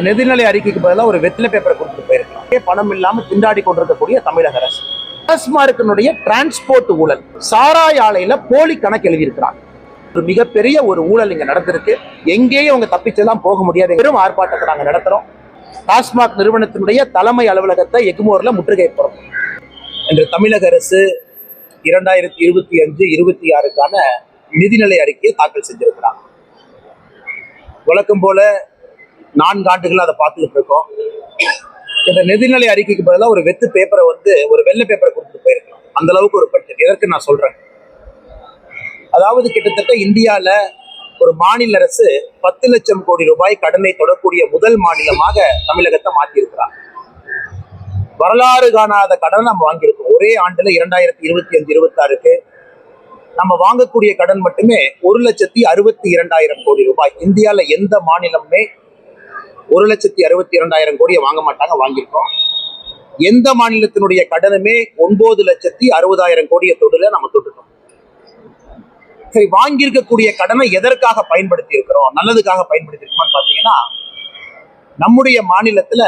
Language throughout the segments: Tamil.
நிதிநிலை அறிக்கைக்கு பதிலாக ஒரு வெற்றிலை பேப்பரை கொடுத்துட்டு போயிருக்கலாம். பணம் இல்லாம திண்டாடி கொண்டிருக்கக்கூடிய தமிழக அரசு டாஸ்மார்க்கினுடைய டிரான்ஸ்போர்ட் ஊழல், சாராய ஆலையில போலி கணக்கு எழுதியிருக்கிறாங்க. ஒரு மிகப்பெரிய ஒரு ஊழல் இங்க நடந்திருக்கு. எங்கேயும் அவங்க தப்பிச்செல்லாம் போக முடியாது. பெரும் ஆர்ப்பாட்டத்தை நாங்க நடத்துறோம். டாஸ்மாக் நிறுவனத்தினுடைய தலைமை அலுவலகத்தை எக்மோர்ல முற்றுகை போறோம் என்று தமிழக அரசு 2025-26க்கான நிதிநிலை அறிக்கையை தாக்கல் செஞ்சிருக்கிறாங்க. வழக்கம் போல 4 ஆண்டுகள் அதை பார்த்துக்கிட்டு இருக்கோம். இந்த நிதிநிலை அறிக்கைக்கு பதிலாக ஒரு வெத்து பேப்பரை ஒரு வெள்ளை பேப்பரை கொடுத்துட்டு போயிருக்கலாம். அந்த அளவுக்கு ஒரு பட்ஜெட். எதற்கு நான் சொல்றேன், அதாவது கிட்டத்தட்ட இந்தியால ஒரு மாநில அரசு 10 லட்சம் கோடி ரூபாய் கடனை தொடரக்கூடிய முதல் மாநிலமாக தமிழகத்தை மாற்றி இருக்கிறாங்க. வரலாறு காணாத கடனை நம்ம வாங்கியிருக்கோம். ஒரே ஆண்டுல 2025-26க்கு நம்ம வாங்கக்கூடிய கடன் மட்டுமே 1,62,200 கோடி ரூபாய். இந்தியால எந்த மாநிலமுமே 1,62,200 கோடியை வாங்க மாட்டாங்க, வாங்கியிருக்கோம். எந்த மாநிலத்தினுடைய கடனுமே 9,60,000 கோடியை தொடுல நம்ம தொட்டுட்டோம். சரி, வாங்கியிருக்கக்கூடிய கடனை எதற்காக பயன்படுத்தி இருக்கிறோம், நல்லதுக்காக பயன்படுத்தி இருக்கோம்னு பாத்தீங்கன்னா, நம்முடைய மாநிலத்துல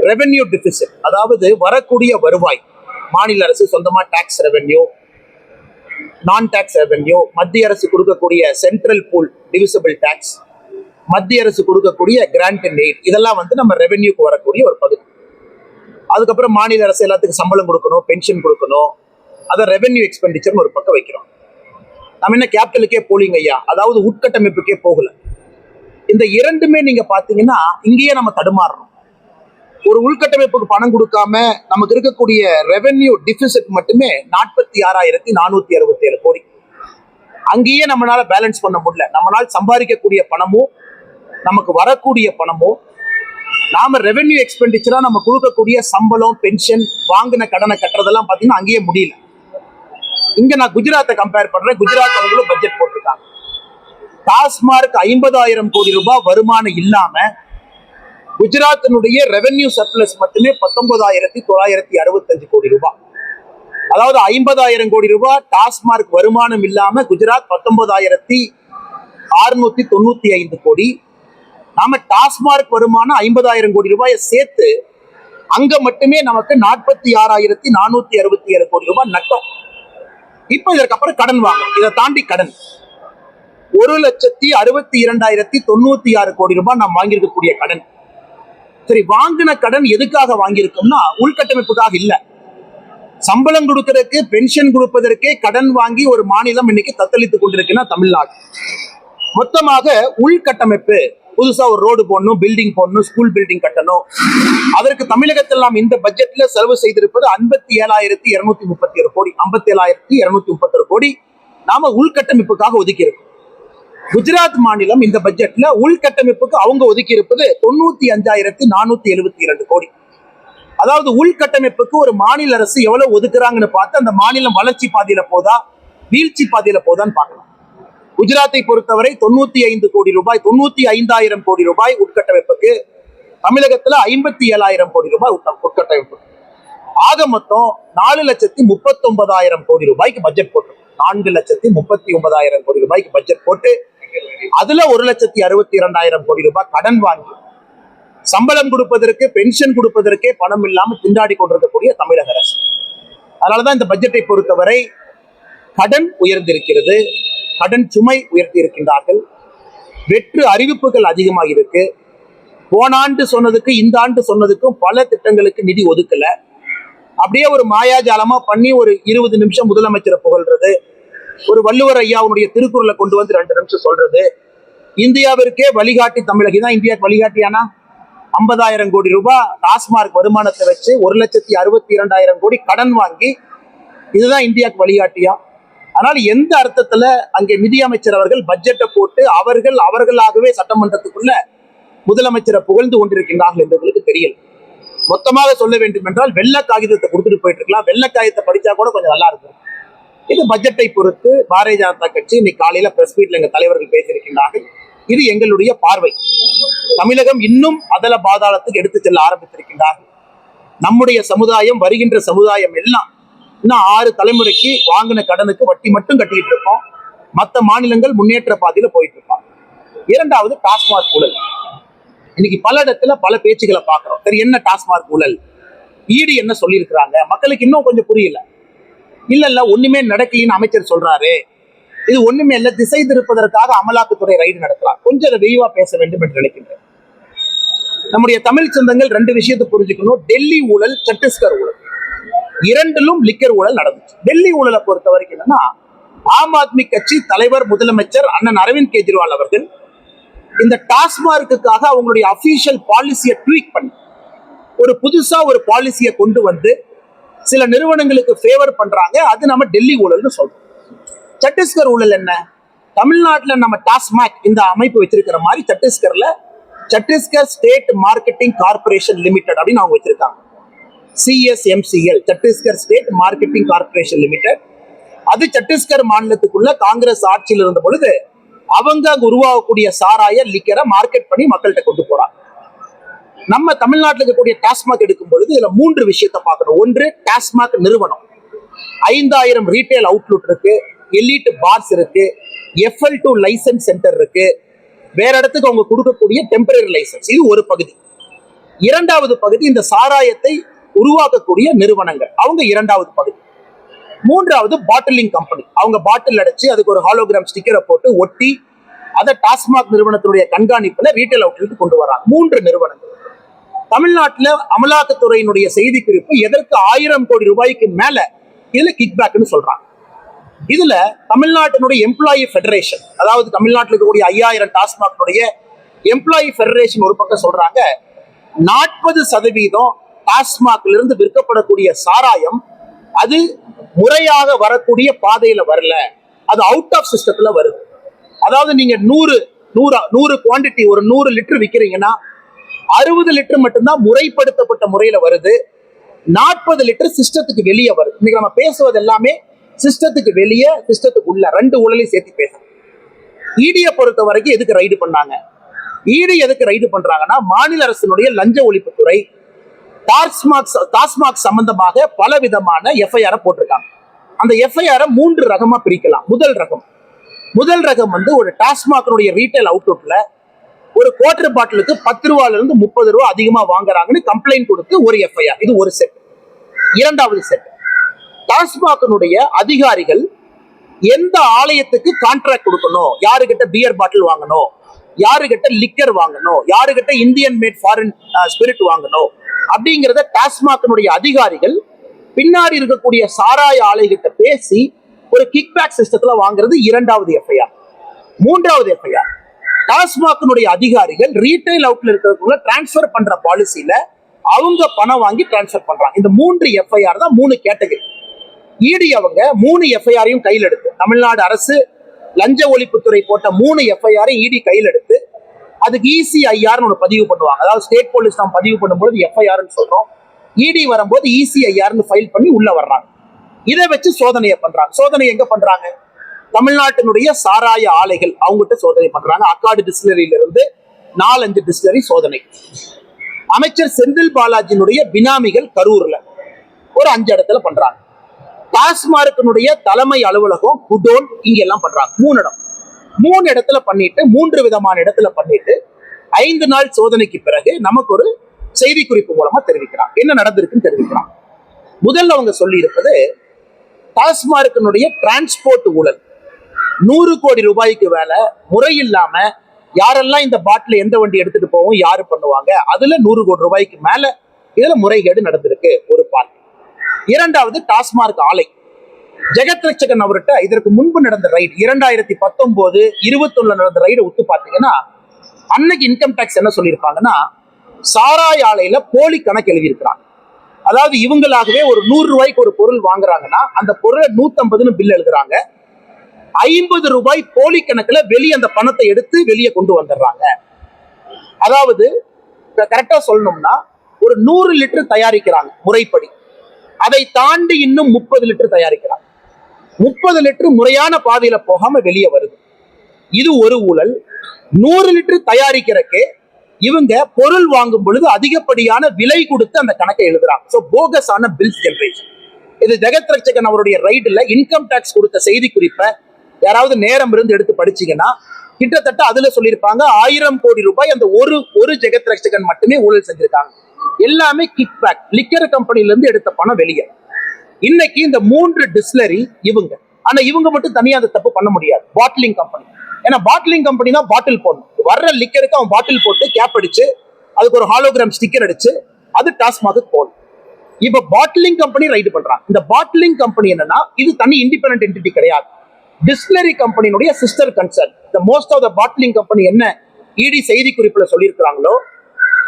ரெவென்யூ டெபிசிட், அதாவது வரக்கூடிய வருவாய், மாநில அரசு சொந்தமா டாக்ஸ் ரெவென்யூ, நான் டாக்ஸ் ரெவென்யூ, மத்திய அரசு கொடுக்கக்கூடிய சென்ட்ரல் பூல் டிவிசிபிள் டாக்ஸ், மத்திய அரசு கொடுக்கக்கூடிய கிராண்ட் அண்ட் எய்ட், இதெல்லாம் நம்ம ரெவென்யூக்கு வரக்கூடிய ஒரு பகுதி. அதுக்கப்புறம் மாநில அரசு எல்லாத்துக்கும் சம்பளம் கொடுக்கணும், பென்ஷன் கொடுக்கணும், அதை ரெவென்யூ எக்ஸ்பெண்டிச்சர் ஒரு பக்கம் வைக்கிறோம். நம்ம என்ன கேபிட்டலுக்கே போலிங்க ஐயா, அதாவது உட்கட்டமைப்புக்கே போகல. இந்த இரண்டுமே நீங்க பாத்தீங்கன்னா இங்கேயே நம்ம தடுமாறணும். ஒரு உள்கட்டமைப்புக்கு பணம் கொடுக்காம நமக்கு இருக்கக்கூடிய ரெவென்யூ டிபிசிட் மட்டுமே 46,467 கோடி. அங்கேயே நம்மளால பேலன்ஸ் பண்ண முடியல. நம்மளால சம்பாதிக்கக்கூடிய பணமும் நமக்கு வரக்கூடிய பணமும் நாம ரெவென்யூ எக்ஸ்பெண்டிச்சரா நம்ம கொடுக்கக்கூடிய சம்பளம், பென்ஷன், வாங்கின கடனை கட்டுறதெல்லாம் பாத்தீங்கன்னா அங்கேயே முடியல. இங்க நான் குஜராத்தை கம்பேர் பண்றேன். குஜராத் அவங்களும் பட்ஜெட் போட்டிருக்காங்க. டாஸ்மார்க் 50,000 கோடி ரூபாய் வருமானம் இல்லாம குஜராத்தினுடைய ரெவென்யூ சர்ப்ளஸ் மட்டுமே 19,965 கோடி ரூபாய். அதாவது 50,000 கோடி ரூபாய் டாஸ்மார்க் வருமானம் இல்லாம குஜராத் 19,695 கோடி. நாம டாஸ்மார்க் வருமானம் 50,000 கோடி ரூபாயை சேர்த்து அங்க மட்டுமே நமக்கு 46,467 கோடி ரூபாய் நட்டம். இப்ப இதற்கப்புறம் கடன் வாங்க, இதை தாண்டி கடன் 1,62,996 கோடி ரூபாய் நாம் வாங்கியிருக்கக்கூடிய கடன். சரி, வாங்கின கடன் எதுக்காக வாங்கியிருக்கோம்னா உள்கட்டமைப்புக்காக இல்ல. சம்பளம் கொடுக்கறதுக்கு, பென்ஷன் கொடுப்பதற்கே கடன் வாங்கி ஒரு மாநிலம் இன்னைக்கு தத்தளித்துக் கொண்டிருக்குன்னா தமிழ்நாடு. மொத்தமாக உள்கட்டமைப்பு, புதுசா ஒரு ரோடு போடணும், பில்டிங் போடணும், ஸ்கூல் பில்டிங் கட்டணும், அதற்கு தமிழகத்தில் நாம் இந்த பட்ஜெட்ல செலவு செய்திருப்பது 57,231 கோடி. 57,231 கோடி நாம உள்கட்டமைப்புக்காக ஒதுக்கி இருக்கோம். குஜராத் மாநிலம் இந்த பட்ஜெட்ல உள்கட்டமைப்புக்கு அவங்க ஒதுக்கி இருப்பது 95,472 கோடி. அதாவது உள்கட்டமைப்புக்கு ஒரு மாநில அரசு எவ்வளவு ஒதுக்குறாங்கன்னு பார்த்து அந்த மாநிலம் வளர்ச்சி பாதையில போதா, வீழ்ச்சி பாதையில போதான்னு பார்க்கலாம். குஜராத்தை பொறுத்தவரை 95 கோடி ரூபாய், 95,000 கோடி ரூபாய் உட்கட்டமைப்புக்கு, தமிழகத்துல 57,000 கோடி ரூபாய் உட்கட்டமைப்பு. ஆக மொத்தம் 4,39,000 கோடி ரூபாய்க்கு பட்ஜெட் போட்டு, 4,39,000 கோடி ரூபாய்க்கு பட்ஜெட் போட்டு அதுல 1,62,200 கோடி ரூபாய் கடன் வாங்கி சம்பளம் கொடுப்பதற்கு, பென்ஷன் கொடுப்பதற்கே பணம் இல்லாம திண்டாடி கொண்டிருக்கக்கூடிய தமிழக அரசு. அதனாலதான் இந்த பட்ஜெட்டை பொறுத்தவரை கடன் உயர்ந்திருக்கிறது, கடன் சுமை உயர்த்தி இருக்கின்றார்கள், வெற்று அறிவிப்புகள் அதிகமாக இருக்கு. போன ஆண்டு சொன்னதுக்கு இந்த ஆண்டு சொன்னதுக்கும் பல திட்டங்களுக்கு நிதி ஒதுக்கல. அப்படியே ஒரு மாயாஜாலமா பண்ணி ஒரு 20 நிமிஷம் முதலமைச்சரை புகழ்றது, ஒரு வள்ளுவர் ஐயாவுடைய திருக்குறளை கொண்டு வந்து 2 நிமிஷம் சொல்றது, இந்தியாவிற்கே வழிகாட்டி தமிழகம் தான் இந்தியாவுக்கு வழிகாட்டியானா 50,000 கோடி ரூபாய் டாஸ்மார்க் வருமானத்தை வச்சு 1,62,200 கோடி கடன் வாங்கி இதுதான் இந்தியாவுக்கு வழிகாட்டியா? அதனால எந்த அர்த்தத்துல அங்கே நிதியமைச்சர் அவர்கள் பட்ஜெட்டை போட்டு அவர்களாகவே சட்டமன்றத்துக்குள்ள முதலமைச்சரை புகழ்ந்து கொண்டிருக்கின்றார்கள் என்பதற்கு தெரியல. மொத்தமாக சொல்ல வேண்டும் என்றால் வெள்ளை காகிதத்தை கொடுத்துட்டு போயிட்டு இருக்கலாம். வெள்ளை காகிதத்தை படிச்சா கூட கொஞ்சம் நல்லா இருக்கும். இது பட்ஜெட்டை பொறுத்து பாரதிய ஜனதா கட்சி இன்னைக்கு காலையில பிரஸ் மீட்ல எங்க தலைவர்கள் பேசியிருக்கின்றார்கள். இது எங்களுடைய பார்வை. தமிழகம் இன்னும் அதல பாதாளத்துக்கு எடுத்து செல்ல ஆரம்பித்திருக்கின்றார்கள். நம்முடைய சமுதாயம், வருகின்ற சமுதாயம் எல்லாம் இன்னும் 6 தலைமுறைக்கு வாங்கின கடனுக்கு வட்டி மட்டும் கட்டிட்டு இருக்கோம். மற்ற மாநிலங்கள் முன்னேற்ற பாதையில போயிட்டு இருப்பாங்க. இரண்டாவது டாஸ்மாக் ஊழல். இன்னைக்கு பல இடத்துல பல பேச்சுகளை பார்க்கிறோம். சரி, என்ன டாஸ்மாக் ஊழல், ஈடி என்ன சொல்லியிருக்கிறாங்க, மக்களுக்கு இன்னும் கொஞ்சம் புரியல. இல்ல ஒண்ணுமே நடக்கலின்னு அமைச்சர் சொல்றாரு, இது ஒண்ணுமே இல்ல, திசை திருப்பதற்காக அமலாக்கத்துறை ரைடு நடத்தலாம். கொஞ்சம் அதை விரிவா பேச வேண்டும் என்று நினைக்கின்றேன். நம்முடைய தமிழ் சொந்தங்கள் ரெண்டு விஷயத்தை புரிஞ்சுக்கணும். டெல்லி ஊழல், சத்தீஸ்கர் ஊழல், இரண்டிலும் லிக்கர் ஊழல் நடந்துச்சு. டெல்லி ஊழலை பொறுத்த வரைக்கும் என்னன்னா, ஆம் ஆத்மி கட்சி தலைவர் முதலமைச்சர் அண்ணன் அரவிந்த் கெஜ்ரிவால் அவர்கள் இந்த டாஸ்மார்க்குக்காக அவங்களுடைய அபிஷியல் பாலிசியை ட்வீட் பண்ணி ஒரு புதுசா ஒரு பாலிசியை கொண்டு வந்து சில நிறுவனங்களுக்கு ஃபேவர் பண்றாங்க. அது நம்ம டெல்லி ஊழல்னு சொல்றோம். சத்தீஸ்கர் ஊழல் என்ன? தமிழ்நாட்டில் நம்ம டாஸ்மாக் இந்த அமைப்பு வச்சிருக்கிற மாதிரி சத்தீஸ்கர்ல Chhattisgarh state marketing corporation limited அப்படின்னு அவங்க வச்சிருக்காங்க. CSMCL, Chhattisgarh state marketing corporation limited. அது சத்தீஸ்கர் மாநிலத்துக்குள்ள காங்கிரஸ் ஆட்சியில் இருந்த பொழுது அவங்க அங்க உருவாகக்கூடிய சாராய லிக்கரை மார்க்கெட் பண்ணி மக்கள்கிட்ட கொண்டு போறாங்க. நம்ம தமிழ்நாட்டில் இருக்கக்கூடிய டாஸ்மாக் எடுக்கும் பொழுது இதுல 3 விஷயத்தை பார்க்கணும். ஒன்று, டாஸ்மாக் நிறுவனம் 5000 ரீட்டைல் அவுட்லெட் இருக்கு, எலிட் பார்ஸ் இருக்கு, FL2 லைசன்ஸ் சென்டர் இருக்கு, வேற இடத்துக்கு அவங்க கொடுக்கக்கூடிய டெம்பரரி லைசன்ஸ். இது ஒரு பகுதி. இரண்டாவது பகுதி இந்த சாராயத்தை உருவாக்கக்கூடிய நிறுவனங்கள், அவங்க இரண்டாவது பகுதி. மூன்றாவது பாட்டிலிங் கம்பெனி, அவங்க பாட்டில் அடைச்சு அதுக்கு ஒரு ஹாலோகிராம் ஸ்டிக்கரை போட்டு ஒட்டி அதை டாஸ்மாக் நிறுவனத்தினுடைய கண்காணிப்புல ரீட்டைல் அவுட்லெட் கொண்டு வராங்க. 3 நிறுவனங்கள். தமிழ்நாட்டில் அமலாக்கத்துறையினுடைய செய்தி குறிப்பு எதற்கு 1000 கோடி ரூபாய்க்கு மேல இதுல கிக் பேக்னு சொல்றாங்க. இதுல தமிழ்நாட்டினுடைய எம்ப்ளாயி ஃபெடரேஷன், அதாவது தமிழ்நாட்டில் இருக்கக்கூடிய 5000 டாஸ்மாக் எம்ப்ளாயி ஃபெடரேஷன் ஒரு பக்கம் சொல்றாங்க 40% டாஸ்மாக்ல இருந்து விற்கப்படக்கூடிய சாராயம் அது முறையாக வரக்கூடிய பாதையில வரல, அது அவுட் ஆஃப் சிஸ்டத்துல வருது. அதாவது நீங்க 100 குவான்டிட்டி, ஒரு 100 லிட்டர் விற்கிறீங்கன்னா 60 லிட்டர் மட்டும்தான் முறைப்படுத்தப்பட்ட முறையில வருது, 40 லிட்டர் சிஸ்டத்துக்கு வெளியே வருது. இன்னைக்கு நம்ம பேசுவது எல்லாமே சிஸ்டத்துக்கு வெளியே, சிஸ்டத்துக்கு உள்ள, 2 ஊழலையும் சேர்த்து பேசுறோம். ஈடியை பொறுத்த வரைக்கும் எதுக்கு ரைடு பண்ணாங்க? ஈடி எதுக்கு ரைடு பண்றாங்கன்னா, மாநில அரசினுடைய லஞ்ச ஒழிப்புத்துறை டாஸ்மாக் சம்பந்தமாக பல விதமான எஃப்ஐஆர் போட்டிருக்காங்க. அந்த எஃப்ஐஆர் 3 ரகமா பிரிக்கலாம். முதல் ரகம் வந்து ஒரு டாஸ்மாக்னுடைய ரீட்டைல் அவுட்லெட்ல ஒரு குவார்டர் பாட்டிலுக்கு 10 ரூபாயில இருந்து 30 ரூபாய் அதிகமா வாங்குறாங்கன்னு கம்ப்ளைண்ட் கொடுத்து ஒரு எஃப்ஐஆர். இது ஒரு செட். இரண்டாவது செட், டாஸ்மாக்னுடைய அதிகாரிகள் எந்த ஆலயத்துக்கு கான்ட்ராக்ட் கொடுக்கணும், யாருகிட்ட பியர் பாட்டில் வாங்கணும், யாருகிட்ட லிக்கர் வாங்கணும், யாருகிட்ட இந்தியன் மேட் ஃபாரின் ஸ்பிரிட் வாங்கணும் அப்படிங்கிறத டாஸ்மாக்னுடைய அதிகாரிகள் பின்னாடி இருக்கக்கூடிய சாராய ஆலைகிட்ட பேசி ஒரு கிக் பேக் சிஸ்டத்துல வாங்குறது இரண்டாவது எஃப்ஐஆர். மூன்றாவது எஃப்ஐஆர், டாஸ்மாக்னுடைய அதிகாரிகள் ரீட்டைல் அவுட்ல இருக்கிறவங்க டிரான்ஸ்பர் பண்ற பாலிசியில அவங்க பணம் வாங்கி டிரான்ஸ்பர் பண்றாங்க. இந்த 3 எஃப்ஐஆர் தான் 3 கேட்டகரி. ஈடி அவங்க 3 எஃப்ஐஆரையும் கையில் எடுத்து, தமிழ்நாடு அரசு லஞ்ச ஒழிப்புத்துறை போட்ட 3 எஃப்ஐஆரை ஈடி கையில் எடுத்து அதுக்கு ECIR ஒன்று பதிவு பண்ணுவாங்க. அதாவது ஸ்டேட் போலீஸ் நாம் பதிவு பண்ணும்போது எஃப்ஐஆர்னு சொல்றோம், இடி வரும்போது ECIR ஃபைல் பண்ணி உள்ள வர்றாங்க. இதை வச்சு சோதனையை பண்றாங்க. சோதனை எங்க பண்றாங்க? தமிழ்நாட்டினுடைய சாராய ஆலைகள் அவங்ககிட்ட சோதனை பண்றாங்க. அக்காடு டிஸ்டிலரியில இருந்து 4-5 டிஸ்டிலரி சோதனை. அமைச்சர் செந்தில் பாலாஜியினுடைய பினாமிகள் கரூர்ல ஒரு 5 இடத்துல பண்றாங்க. டாஸ்மார்க்கினுடைய தலைமை அலுவலகம் குடோன் இங்க எல்லாம் பண்றாங்க. 3 இடத்துல பண்ணிட்டு, 3 விதமான இடத்துல பண்ணிட்டு 5 நாள் சோதனைக்கு பிறகு நமக்கு ஒரு செய்தி குறிப்பு மூலமா தெரிவிக்கிறாங்க என்ன நடந்திருக்குன்னு தெரிவிக்கிறாங்க. முதல்ல அவங்க சொல்லி இருப்பது டாஸ்மார்க்கினுடைய டிரான்ஸ்போர்ட் ஊழல். 100 கோடி ரூபாய்க்கு வேலை முறையில்லாம யாரெல்லாம் இந்த பாட்டில எந்த வண்டி எடுத்துட்டு போவோம், யாரு பண்ணுவாங்க, அதுல 100 கோடி ரூபாய்க்கு மேல இதுல முறைகேடு நடந்திருக்கு ஒரு பார்ட். இரண்டாவது, டாஸ்மார்க் ஆலை ஜெகத் ரட்சகன் அவர்கிட்ட இதற்கு முன்பு நடந்த ரைடு 2019, 21 நடந்த ரைடு ஒத்து பாத்தீங்கன்னா அன்னைக்கு இன்கம் டாக்ஸ் என்ன சொல்லியிருப்பாங்கன்னா, சாராய ஆலையில போலி கணக்கு எழுதியிருக்கிறாங்க. அதாவது இவங்களாகவே ஒரு 100 ரூபாய்க்கு ஒரு பொருள் வாங்குறாங்கன்னா அந்த பொருளை 150 பில் எழுதுறாங்க. 50 ரூபாய் போலி கணக்குல வெளியே அந்த பணத்தை எடுத்து வெளியே கொண்டு வந்துடுறாங்க. அதாவது கரெக்டா சொல்லணும்னா ஒரு 100 லிட்டர் தயாரிக்கிறாங்க முறைப்படி, அதை தாண்டி இன்னும் 30 லிட்டர் தயாரிக்கிறாங்க. 30 லிட்டர் முறையான பாதையில போகாம வெளியே வருது. இது ஒரு ஊழல். 100 லிட்டர் தயாரிக்கிறக்கே இவங்க பொருள் வாங்கும் பொழுது அதிகப்படியான விலை கொடுத்து அந்த கணக்கை எழுதுறாங்க. சோ போகஸ் ஆன பில்ஸ் ஜெனரேஷன். இது ஜெகத் ரட்சகன் அவருடைய ரைடுல இன்கம் டாக்ஸ் கொடுத்த செய்தி குறிப்பை யாராவது நேரம் இருந்து எடுத்து படிச்சீங்கன்னா கிட்டத்தட்ட அதுல சொல்லியிருப்பாங்க 1000 கோடி ரூபாய் அந்த ஒரு ஜெகத் ரட்சகன் மட்டுமே ஊழல் செஞ்சிருக்காங்க. எல்லாமே கிக் பேக், லிக்கர் கம்பெனில இருந்து எடுத்த பணம் வெளியே. இன்னைக்கு இந்த 3 டிஸ்லரி இவங்க, ஆனா இவங்க மட்டும் தனியா அந்த தப்பு பண்ண முடியாது. பாட்டிலிங் கம்பெனி, ஏன்னா பாட்டிலிங் கம்பெனி தான் பாட்டில் போடணும். வர்ற லிக்கருக்கு அவன் பாட்டில் போட்டு கேப் அடிச்சு அதுக்கு ஒரு ஹாலோகிராம் ஸ்டிக்கர் அடிச்சு அது டாஸ்மாக் போடணும். இப்ப பாட்டிலிங் கம்பெனி ரைடு பண்றாங்க. இந்த பாட்டிலிங் கம்பெனி என்னன்னா இது தனி இண்டிபெண்டன்ட் என்டிட்டி கிடையாது. டிஸ்டிலரி கம்பெனியுடைய சிஸ்டர் கன்சர்ன். இந்த most of the bottling company என்ன இடி செய்தி குறிப்புல சொல்லியிருக்கிறாங்களோ,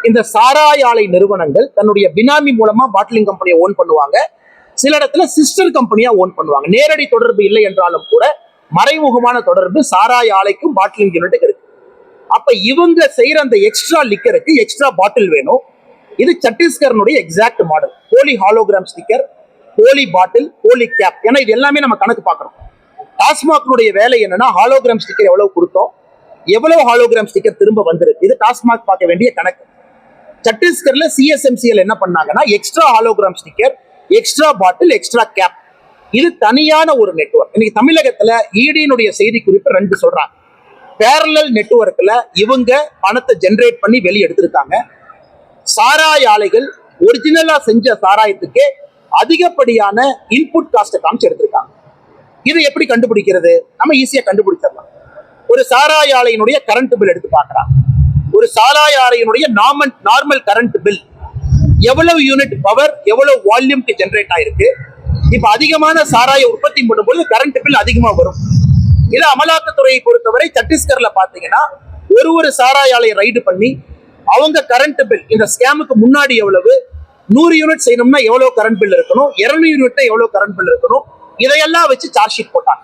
இந்த சாராய ஆலை நிறுவனங்கள் தன்னுடைய பினாமி மூலமா பாட்டிலிங் கம்பெனியை ஓன் பண்ணுவாங்க. சில இடத்துல சிஸ்டர் கம்பெனியா ஓன் பண்ணுவாங்க. நேரடி தொடர்பு இல்லை என்றாலும் கூட மறைமுகமான தொடர்பு சாராய ஆலைக்கும் பாட்டிலிங் யூனிட்டுக்கு இருக்கு. அப்ப இவங்க செய்யற அந்த எக்ஸ்ட்ரா லிக்கருக்கு எக்ஸ்ட்ரா பாட்டில் வேணும். இது சத்தீஸ்கரனுடைய எக்ஸாக்ட் மாடல். போலி ஹாலோகிராம் ஸ்டிக்கர், போலி பாட்டில், போலி கேப். ஏன்னா இது எல்லாமே நம்ம கணக்கு பார்க்கறோம். டாஸ்மாக்னுடைய வேலை என்னன்னா ஹாலோகிராம் ஸ்டிக்கர் எவ்வளவு கொடுத்தோம், எவ்வளவு ஹாலோகிராம் ஸ்டிக்கர் திரும்ப வந்திருக்கு, இது டாஸ்மாக் பார்க்க வேண்டிய கணக்கு. சத்தீஸ்கர்ல சிஎஸ்எம்சிஎல் என்ன பண்ணாங்கன்னா எக்ஸ்ட்ரா ஹாலோகிராம் ஸ்டிக்கர், எக்ஸ்ட்ரா பாட்டில், எக்ஸ்ட்ரா கேப், இது தனியான ஒரு நெட்வொர்க். இன்னைக்கு தமிழகத்துல ஈடியினுடைய செய்தி குறிப்பு 2 சொல்றாங்க. பேரலல் நெட்வொர்க்ல இவங்க பணத்தை ஜெனரேட் பண்ணி வெளியே எடுத்திருக்காங்க. சாராய ஆலைகள் ஒரிஜினலா செஞ்ச சாராயத்துக்கு அதிகப்படியான இன்புட் காஸ்ட் காமிச்சு எடுத்திருக்காங்க. இது எப்படி கண்டுபிடிக்கிறது? நம்ம ஈஸியா கண்டுபிடிச்சிடலாம். ஒரு சாராய ஆலையினுடைய கரண்ட் பில் எடுத்து பார்க்கறாங்க. ஒரு சாராய ஆலையினுடைய நார்மல் கரண்ட் பில் எவ்வளவு யூனிட் பவர், எவ்வளவு வால்யூம்க்கு ஜெனரேட் ஆயிருக்கு. இப்ப அதிகமான சாராய உற்பத்தி பண்ணும்போது கரண்ட் பில் அதிகமா வரும். இது அமலாக்கத்துறையை பொறுத்தவரை சத்தீஸ்கர்ல பாத்தீங்கன்னா ஒரு சாராய ஆலையை ரைடு பண்ணி அவங்க கரண்ட் பில் இந்த ஸ்கேமுக்கு முன்னாடி எவ்வளவு, 100 யூனிட் செய்யணும்னா எவ்வளவு கரண்ட் பில் இருக்கணும், 200 யூனிட்னா எவ்வளவு கரண்ட் பில் இருக்கணும், இதையெல்லாம் வச்சு சார்ஜ் ஷீட் போட்டாங்க.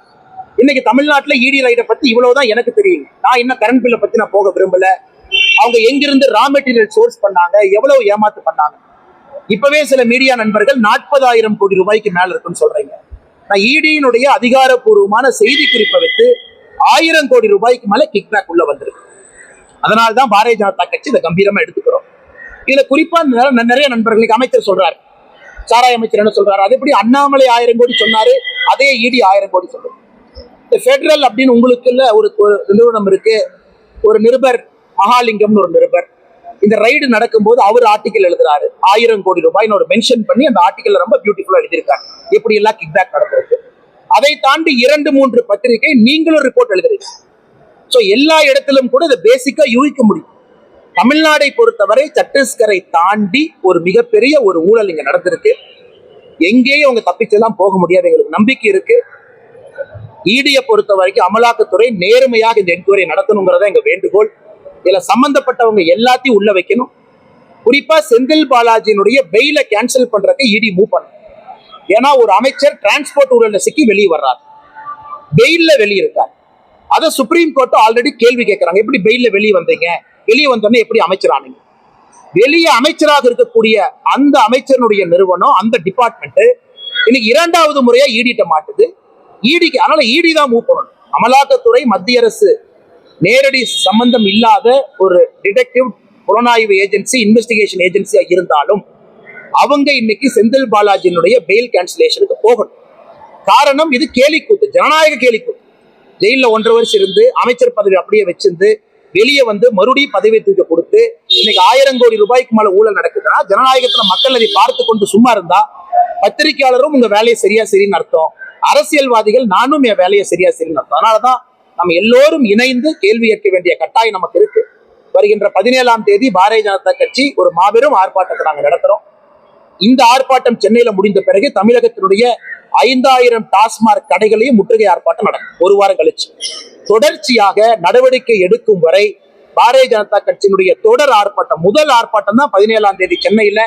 இன்னைக்கு தமிழ்நாட்டுல இடி ரைடை பத்தி இவ்வளவுதான் எனக்கு தெரியும். நான் இன்னும் கரண்ட் பில்லை பத்தி நான் போக விரும்பல. அவங்க எங்கிருந்து ரா மெட்டீரியல் சோர்ஸ் பண்ணாங்க, எவ்வளவு ஏமாத்து பண்ணாங்க. இப்பவே சில மீடியா நண்பர்கள் 40,000 கோடி ரூபாய்க்கு மேல இருக்குன்னு சொல்றீங்க. நான் இடியினுடைய அதிகாரப்பூர்வமான செய்தி குறிப்பை வைத்து 1000 கோடி ரூபாய்க்கு மேல கிக் பேக் உள்ள வந்திருக்கு. அதனால்தான் பாரதிய ஜனதா கட்சி இதை கம்பீரமா எடுத்துக்கிறோம். இதுல குறிப்பா நிறைய நண்பர்களுக்கு அமைச்சர் சொல்றாரு, சாராய அமைச்சர் என்ன சொல்றாரு, அது எப்படி அண்ணாமலை 1000 கோடி சொன்னாரு, அதே இடி 1000 கோடி சொல்றாரு. இந்த பெடரல் அப்படின்னு உங்களுக்கு ஒரு நிறுவனம் இருக்கு, ஒரு நிருபர் மகாலிங்கம்னு ஒரு நிருபர். இந்த ரைடு நடக்கும்போது அவர் ஆர்டிகல் எழுதுறாரு, 1000 கோடி ரூபாய்னு ஒரு மென்ஷன் பண்ணி அந்த ஆர்டிகல் ரொம்ப பியூட்டிஃபுல்லா எழுதியிருக்காரு, எப்படி எல்லாம் கிக் பேக் நடந்திருக்கு. அதை தாண்டி 2-3 பத்திரிகை நீங்களும் ரிப்போர்ட் எழுதுறீங்க. சோ எல்லா இடத்திலும் கூட இதை பேசிக்கா யூகிக்க முடியும். தமிழ்நாடை பொறுத்தவரை சத்தீஸ்கரை தாண்டி ஒரு மிகப்பெரிய ஒரு ஊழல் இங்க நடந்திருக்கு. எங்கேயும் அவங்க தப்பிச்செல்லாம் போக முடியாது, எங்களுக்கு நம்பிக்கை இருக்கு. இடியை பொறுத்த வரைக்கும் அமலாக்கத்துறை நேர்மையாக இந்த என்கொயரி நடத்தணுங்கிறத எங்க வேண்டுகோள். இதுல சம்பந்தப்பட்டவங்க எல்லாத்தையும் உள்ள வைக்கணும். குறிப்பா செந்தில் பாலாஜியினுடைய பெயில கேன்சல் பண்றதுக்கு இடி மூவ் பண்ணும். ஏன்னா ஒரு அமைச்சர் டிரான்ஸ்போர்ட் ஊழல்ல சிக்கி வெளியே வர்றாரு, பெயில்ல வெளியே இருக்காரு. அதை சுப்ரீம் கோர்ட் ஆல்ரெடி கேள்வி கேட்கறாங்க, எப்படி பெயில்ல வெளியே வந்தீங்க, வெளியே வந்தோடனே எப்படி அமைச்சரானீங்க. வெளியே அமைச்சராக இருக்கக்கூடிய அந்த அமைச்சருடைய நிறுவனம், அந்த டிபார்ட்மெண்ட் இன்னைக்கு 2வது முறையா ஈடிட்ட மாட்டுது. ஈடிக்கு அதனால ஈடி தான் மூவ் பண்ணணும். அமலாக்கத்துறை மத்திய அரசு நேரடி சம்பந்தம் இல்லாத ஒரு டிடெக்டிவ் புலனாய்வு ஏஜென்சி, இன்வெஸ்டிகேஷன் ஏஜென்சியா இருந்தாலும் அவங்க இன்னைக்கு செந்தில் பாலாஜியினுடைய பெயில் கேன்சலேஷனுக்கு போகணும். காரணம் இது கேலிக்கூத்து, ஜனநாயக கேலிக்கூத்து. ஜெயில 1.5 வருஷம் இருந்து அமைச்சர் பதவி அப்படியே வச்சிருந்து வெளியே வந்து மறுபடியும் பதவி தூக்க கொடுத்து இன்னைக்கு 1000 கோடி ரூபாய்க்கு மேல ஊழல் நடக்குதுன்னா ஜனநாயகத்துல மக்கள் அதை பார்த்து கொண்டு சும்மா இருந்தா பத்திரிகையாளரும் உங்க வேலையை சரின்னு அர்த்தம், அரசியல்வாதிகள் நானும் என் வேலையை சரின்னு அர்த்தம். அதனாலதான் நம்ம எல்லோரும் இணைந்து கேள்வி கேட்க வேண்டிய கட்டாயம் நமக்கு இருக்கு. வருகின்ற 17ஆம் தேதி பாரதிய ஜனதா கட்சி ஒரு மாபெரும் ஆர்ப்பாட்டத்தை நாங்க நடத்துறோம். இந்த ஆர்ப்பாட்டம் சென்னையில முடிந்த பிறகு தமிழகத்தினுடைய 5000 டாஸ்மாக் கடைகளையும் முற்றுகை ஆர்ப்பாட்டம் நடக்கும். 1 வாரம் கழிச்சு தொடர்ச்சியாக நடவடிக்கை எடுக்கும் வரை பாரதிய ஜனதா கட்சியினுடைய தொடர் ஆர்ப்பாட்டம், முதல் ஆர்ப்பாட்டம் தான் 17ஆம் தேதி சென்னையில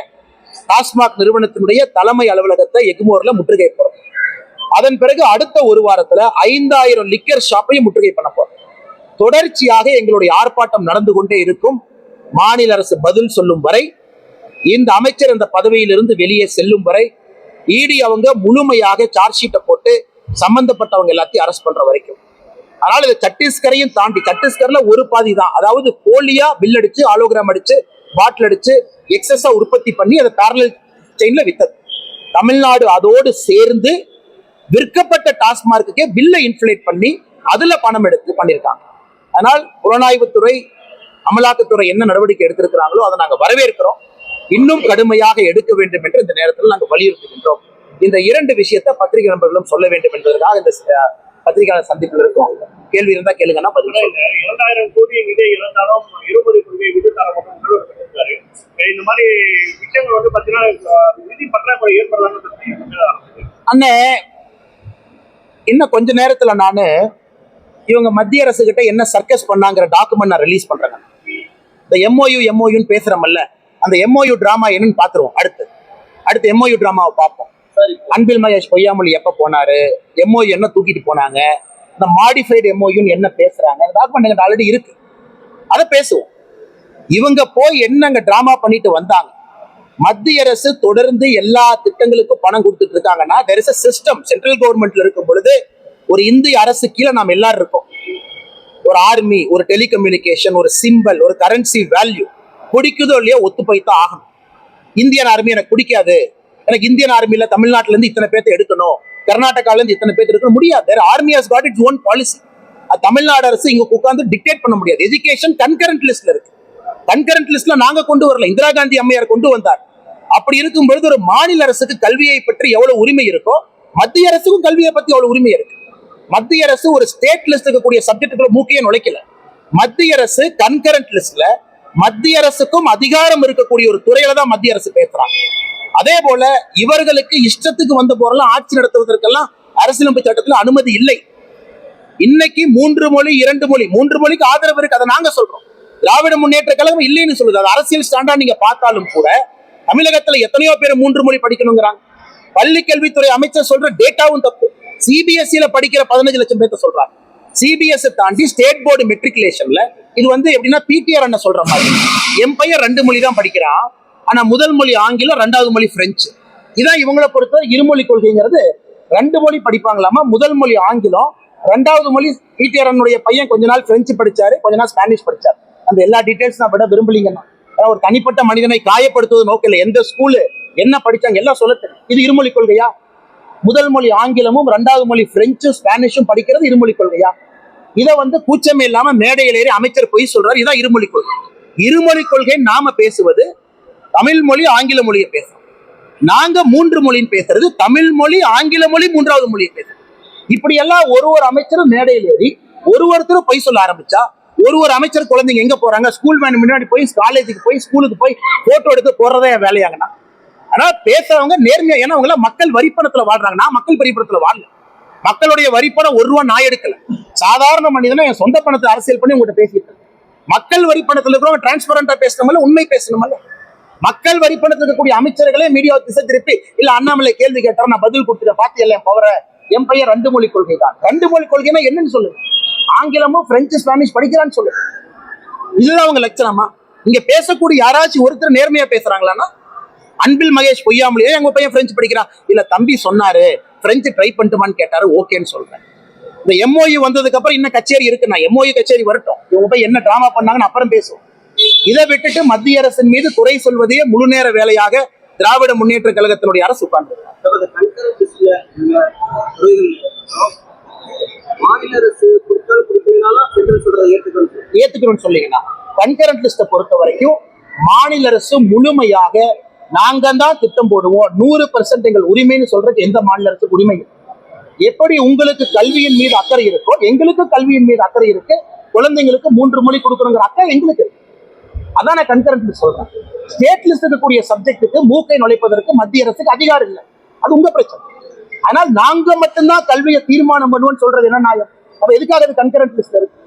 டாஸ்மாக் நிறுவனத்தினுடைய தலைமை அலுவலகத்தை எக்மோர்ல முற்றுகை போறோம். அதன் பிறகு அடுத்த 1 வாரத்துல 5000 லிக்கர் ஷாப்பையும் முற்றுகை பண்ண போறோம். தொடர்ச்சியாக எங்களுடைய ஆர்ப்பாட்டம் நடந்து கொண்டே இருக்கும். மாநில அரசு பதில் சொல்லும் வரை, இந்த அமைச்சர் அந்த பதவியிலிருந்து வெளியே செல்லும் வரை, இடி அவங்க முழுமையாக சார்ஜ் ஷீட்டை போட்டு சம்பந்தப்பட்டவங்க எல்லாத்தையும் அரெஸ்ட் பண்ற வரைக்கும். அதனால இது சத்தீஸ்கரையும் தாண்டி, சத்தீஸ்கர்ல ஒரு பாதி தான், அதாவது போலியா பில் அடிச்சு, ஆலோகிராம் அடிச்சு, பாட்டில் அடிச்சு, எக்ஸஸா உற்பத்தி பண்ணி அதை பேரலல் செயின்ல வித்தது. தமிழ்நாடு அதோடு சேர்ந்து விற்கப்பட்ட டாஸ்மார்க்கே பில்லை இன்ஃபிளேட் பண்ணி அதுல பணம் எடுத்து பண்ணியிருக்காங்க. ஆனால் புலனாய்வுத்துறை, அமலாக்கத்துறை என்ன நடவடிக்கை எடுத்திருக்கிறாங்களோ அதை நாங்கள் வரவேற்கிறோம். இன்னும் கடுமையாக எடுக்க வேண்டும் என்று இந்த நேரத்தில் நாங்கள் வலியுறுத்துகின்றோம். இந்த 2 விஷயத்தை பத்திரிகை நண்பர்களும் சொல்ல வேண்டும் என்பதற்காக இந்த பத்திரிகையாளர் சந்திப்பில் இருக்கும். கேள்வி இருந்தா கேளுங்கன்னா பதில். 2000 கோடி நிதி இழந்தாலும் இருமொழி கொள்கை விடுத்தாலும் இந்த மாதிரி விஷயங்கள் வந்து பாத்தீங்கன்னா நிதி பற்றாக்குறை ஏற்படலாம். அண்ணே, இன்னும் கொஞ்ச நேரத்துல நானு இவங்க மத்திய அரசு கிட்ட என்ன சர்க்கஸ் பண்ணாங்கிற டாக்குமெண்ட் நான் ரிலீஸ் பண்றேன். இந்த எம்ஓயூன்னு பேசுறோம்ல, அந்த எம்ஓயூ டிராமா என்னன்னு பாத்துருவோம். அடுத்து எம்ஓயூ டிராமாவை பார்ப்போம். அன்பில் மகேஷ் பொய்யாமொழி எப்ப போனாரு, எம்ஓயூ என்ன தூக்கிட்டு போனாங்க, இந்த மாடிஃபைடு எம்ஓயூன்னு என்ன பேசுறாங்க, டாக்குமெண்ட் ஆல்ரெடி இருக்கு, அதை பேசுவோம். இவங்க போய் என்னங்க டிராமா பண்ணிட்டு வந்தாங்க. மத்திய அரசு தொடர்ந்து எல்லா திட்டங்களுக்கும் பணம் கொடுத்துட்டு இருக்காங்கன்னா there is a system. Central கவர்மெண்ட்ல இருக்கும் பொழுது ஒரு இந்திய அரசு கீழே நாம் எல்லாரும் இருக்கோம். ஒரு ஆர்மி, ஒரு டெலிகம்யூனிகேஷன், ஒரு சிம்பல், ஒரு கரன்சி வேல்யூ பிடிக்குதோ இல்லையோ ஒத்து போய்தான் ஆகணும். இந்தியன் ஆர்மி எனக்கு பிடிக்காது, எனக்கு இந்தியன் ஆர்மியில தமிழ்நாட்டுல இருந்து இத்தனை பேர்த்த எடுக்கணும், கர்நாடகால இருந்து இத்தனை பேர்த்த எடுக்கணும், முடியாது. Army has got its own policy. Tamil Nadu அரசு இங்க உட்கார்ந்து டிக்டேட் பண்ண முடியாது. எஜுகேஷன் கன்கரண்ட் லிஸ்ட்ல இருக்கு. கன்கரண்ட் லிஸ்ட்ல நாங்க கொண்டு வரல, இந்திரா காந்தி அம்மையார் கொண்டு வந்தார். அப்படி இருக்கும் பொழுது ஒரு மாநில அரசுக்கு கல்வியை பற்றி எவ்வளவு உரிமை இருக்கோ மத்திய அரசுக்கும் கல்வியை பத்தி எவ்வளவு உரிமை இருக்கு. மத்திய அரசு ஒரு ஸ்டேட் லிஸ்ட் இருக்கக்கூடிய சப்ஜெக்டுகளை மூக்கையே நுழைக்கல. மத்திய அரசு கன்கரண்ட் லிஸ்ட்ல மத்திய அரசுக்கும் அதிகாரம் இருக்கக்கூடிய ஒரு துறையில தான் மத்திய அரசு பேசுறாங்க. அதே போல இவர்களுக்கு இஷ்டத்துக்கு வந்த போறெல்லாம் ஆட்சி நடத்துவதற்கெல்லாம் அரசியலமைப்பு சட்டத்தில் அனுமதி இல்லை. இன்னைக்கு 3 மொழி 2 மொழி 3 மொழிக்கு ஆதரவு இருக்கு, அதை நாங்க சொல்றோம். திராவிட முன்னேற்ற கழகம் இல்லைன்னு சொல்லுது. அது அரசியல் ஸ்டாண்டா நீங்க பார்த்தாலும் கூட தமிழகத்துல எத்தனையோ பேர் 3 மொழி படிக்கணுங்கிறாங்க. பள்ளி கல்வித்துறை அமைச்சர் சொல்ற டேட்டாவும் தப்பு. சிபிஎஸ்இல படிக்கிற 15 லட்சம் பேர்த்த சொல்றாங்க. சிபிஎஸ் தாண்டி ஸ்டேட் போர்டு மெட்ரிகுலேஷன்ல இது வந்து எப்படின்னா பிடிஆர் என்ன சொல்ற மாதிரி, என் பையன் 2 மொழி தான் படிக்கிறான், ஆனா முதல் மொழி ஆங்கிலம், 2வது மொழி பிரெஞ்சு. இதான் இவங்களை பொறுத்தவரை இருமொழி கொள்கைங்கிறது. 2 மொழி படிப்பாங்களாமா, முதல் மொழி ஆங்கிலம், 2வது மொழி. பிடிஆர் பையன் கொஞ்ச நாள் பிரெஞ்சு படிச்சாரு, கொஞ்ச நாள் ஸ்பானிஷ் படிச்சாரு. அந்த எல்லா டீடைல்ஸ் நான் விட விரும்பலீங்கன்னா, ஒரு தனிப்பட்ட மனிதனை காயப்படுத்துவது நோக்கம் இல்லை. எந்த ஸ்கூலு என்ன படிச்சாங்க எல்லாம் சொல்ல தெரியும். இது இருமொழி கொள்கையா? முதல் மொழி ஆங்கிலமும் 2வது மொழி பிரெஞ்சும் ஸ்பானிஷும் படிக்கிறது இருமொழி கொள்கையா? இதை வந்து கூச்சமே இல்லாம மேடையில் ஏறி அமைச்சர் பொய் சொல்றாரு. இதான் இருமொழி கொள்கை. இருமொழி கொள்கை நாம பேசுவது தமிழ் மொழி ஆங்கில மொழியை பேசுறோம். நாங்க 3 மொழின்னு பேசுறது தமிழ் மொழி ஆங்கில மொழி 3வது மொழியை பேசுறோம். இப்படி எல்லாம் ஒரு அமைச்சரும் மேடையில் ஏறி ஒருத்தரும் பொய் சொல்ல ஆரம்பிச்சா, ஒரு அமைச்சர் குழந்தைங்க எங்க போறாங்க, ஸ்கூல் வேன் முன்னாடி போய் காலேஜுக்கு போய் ஸ்கூலுக்கு போய் போட்டோ எடுத்து போறதே வேலையாங்கண்ணா. ஆனா பேசுறவங்க நேர்மையா, ஏன்னா அவங்க மக்கள் வரிப்பணத்துல வாழ்றாங்க. நான் மக்கள் வரிப்பணத்துல வாழல. மக்களுடைய வரிப்பணம் 1 ரூபா நான் எடுக்கல. சாதாரண மனிதனா என் சொந்த பணத்தை அரசியல் பண்ணி உங்கள்கிட்ட பேசிட்டு மக்கள் வரிப்பணத்துல இருக்கிறவங்க டிரான்ஸ்பரண்டா பேசணுமல்ல, உண்மை பேசணுமல்ல. மக்கள் வரிப்பணத்தில் இருக்கக்கூடிய அமைச்சர்களே மீடியா திசை திருப்பி இல்ல அண்ணாமலை கேள்வி கேட்டா நான் பதில் கொடுத்துட்டேன், பாத்தியல்ல என் பவர, என் பையன் 2 மொழி கொள்கை தான். 2 மொழி கொள்கைன்னா என்னன்னு சொல்லுங்க. ஆங்கிலமும் பிரெஞ்சு ஸ்பானிஷ் படிக்கிறான்னு சொல்லுங்க. இதுதான் அவங்க லட்சணமா? இங்க பேசக்கூடிய யாராச்சும் ஒருத்தர் நேர்மையா பேசுறாங்களான்னா, அன்பில் மகேஷ் பொய்யாமொழியே எங்க பையன் பிரெஞ்சு படிக்கிறான், இல்ல தம்பி சொன்னாரு பிரெஞ்சு ட்ரை பண்ணிட்டுமான்னு கேட்டாரு, ஓகேன்னு சொல்றேன். இந்த எம்ஓயு வந்ததுக்கு அப்புறம் இன்னும் கச்சேரி இருக்குண்ணா, எம்ஓயு கச்சேரி வரட்டும், இவங்க போய் என்ன டிராமா பண்ணாங்கன்னு அப்புறம் பேசுவோம். இதை விட்டுட்டு மத்திய அரசின் மீது குறை சொல்வதே முழு நேர வேலையாக திராவிட முன்னேற்ற கழகத்தினுடைய அரசு உட்கார்ந்து மாநில அரசு ஏத்துக்கணும்னு சொல்லிங்கன்னா, கன்கரண்ட் லிஸ்ட பொறுத்த வரைக்கும் மாநில அரசு முழுமையாக நாங்க தான் திட்டம் போடுவோம், 100% எங்கள் உரிமைன்னு சொல்றதுக்கு எந்த மாநில அரசுக்கு உரிமை இல்லை. எப்படி உங்களுக்கு கல்வியின் மீது அக்கறை இருக்கோ எங்களுக்கு கல்வியின் மீது அக்கறை இருக்கு. குழந்தைங்களுக்கு 3 மொழி கொடுக்கணுங்கிற அக்கறை எங்களுக்கு இருக்கு. அதான் நான் கன்கரண்ட் லிஸ்ட் சொல்றேன். ஸ்டேட் லிஸ்ட் இருக்கக்கூடிய சப்ஜெக்டுக்கு மூக்கை நுழைப்பதற்கு மத்திய அரசுக்கு அதிகாரம் இல்லை. அது உங்க பிரச்சனை. ஆனால் நாங்க மட்டும்தான் கல்வியை தீர்மானம் பண்ணுவோம்னு சொல்றது என்ன நியாயம்? அப்ப எதுக்காக அது கன்கரண்ட் லிஸ்ட் இருக்கு?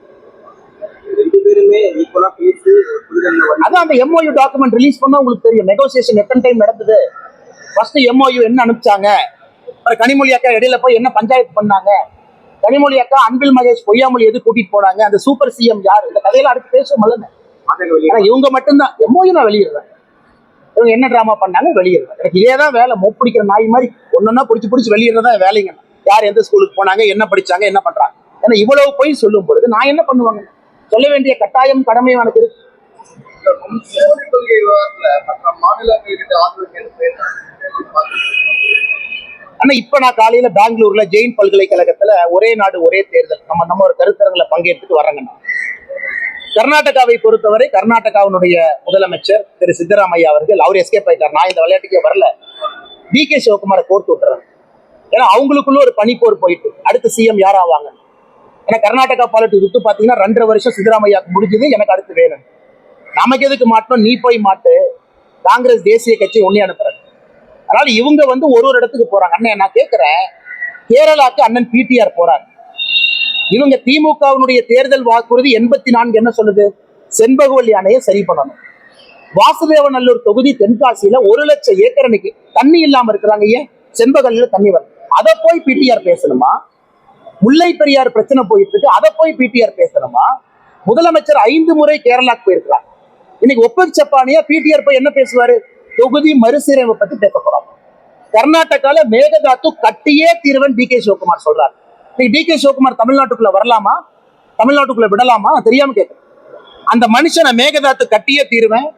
அதான் அந்த எம்ஓயு டாக்குமெண்ட் ரிலீஸ் பண்ணா உங்களுக்கு தெரியும். நெகோசியேஷன் எத்தனை டைம் நடந்தது, ஃபர்ஸ்ட் எம்ஓயு என்ன அனுப்பிச்சாங்க, அப்புறம் கனிமொழி அக்கா இடையில போய் என்ன பஞ்சாயத்து பண்ணாங்க, கனிமொழி அக்கா அன்பில் மகேஷ் பொய்யாமொழி எது கூட்டிட்டு போனாங்க, அந்த சூப்பர் சிஎம் யார், இந்த கதையெல்லாம் அடுத்து பேசுவோம். இவங்க மட்டும்தான் எம்ஓயு நான் வெளியிடுறேன், இவங்க என்ன டிராமா பண்ணாங்க வெளியிடுறேன். எனக்கு இதேதான் வேலை. மொப்பிடிக்கிற நாய் மாதிரி ஒன்னொன்னா பிடிச்சி வெளியிடுறதா வேலைங்க. யார் எந்த ஸ்கூலுக்கு போனாங்க, என்ன படிச்சாங்க, என்ன பண்றாங்க. ஏன்னா இவ்வளவு போய் சொல்லும் பொழுது நான் என்ன பண்ணுவாங்க, சொல்ல வேண்டிய கட்டாயம் கடமையும் எனக்கு இருக்கு. ஆனா இப்ப நான் காலையில பெங்களூர்ல ஜெயின் பல்கலைக்கழகத்துல ஒரே நாடு ஒரே தேர்தல் நம்ம ஒரு கருத்தரங்களை பங்கேற்றுட்டு வரேங்க. கர்நாடகாவை பொறுத்தவரை கர்நாடகாவினுடைய முதலமைச்சர் திரு சித்தராமையா அவர்கள் அவர் எஸ்கேப் ஆயிட்டார். நான் இந்த விளையாட்டுக்கே வரல. டி.கே. சிவகுமாரை கோர்த்து விட்டுறாங்க. ஏன்னா அவங்களுக்குள்ள ஒரு பனிப்போர் போயிட்டு அடுத்து சிஎம் யார் ஆவாங்க. ஏன்னா கர்நாடகா பாலிட்டிக்ஸ் விட்டு பாத்தீங்கன்னா 2.5 வருஷம் சித்தராமையாக்கு முடிஞ்சது. எனக்கு அடுத்து வேணும். நமக்கு எதுக்கு மாட்டோம், நீ போய் மாட்டு. காங்கிரஸ் தேசிய கட்சி ஒன்னே அனுப்புறாங்க. அதனால இவங்க வந்து ஒரு இடத்துக்கு போறாங்க. அண்ணன் நான் கேட்கிறேன், கேரளாக்கு அண்ணன் பிடிஆர் போறாங்க. இவங்க திமுகவினுடைய தேர்தல் வாக்குறுதி 84 என்ன சொல்லுது, செண்பகவல்லி அணையை சரி பண்ணணும். வாசுதேவநல்லூர் தொகுதி தென்காசியில 1,00,000 ஏக்கர் அன்னைக்கு தண்ணி இல்லாம இருக்கிறாங்க. ஏன் செண்பகவல்லியில தண்ணி வரும், அதை போய் பிடிஆர் பேசணுமா? முல்லை பெரியார் பிரச்சனை போயிட்டு இருக்கு, அதை போய் பிடிஆர் பேசணுமா? முதலமைச்சர் 5 முறை கேரளாக்கு போயிருக்கிறார். இன்னைக்கு ஒப்பக் சப்பானியா பிடிஆர் போய் என்ன பேசுவாரு, தொகுதி மறுசீரமைப்பு பத்தி பேச போறாங்க. கர்நாடகால மேகதாத்து கட்டியே தீர்வன் டி.கே. சிவகுமார் சொல்றாரு. டி.கே. சிவகுமார் தமிழ்நாட்டுக்குள்ள வரலாமா, தமிழ்நாட்டுக்குள்ள விடலாமா தெரியாம கேட்கிறேன். அந்த மனுஷனை மேகதாத்து கட்டியே தீருவேன்,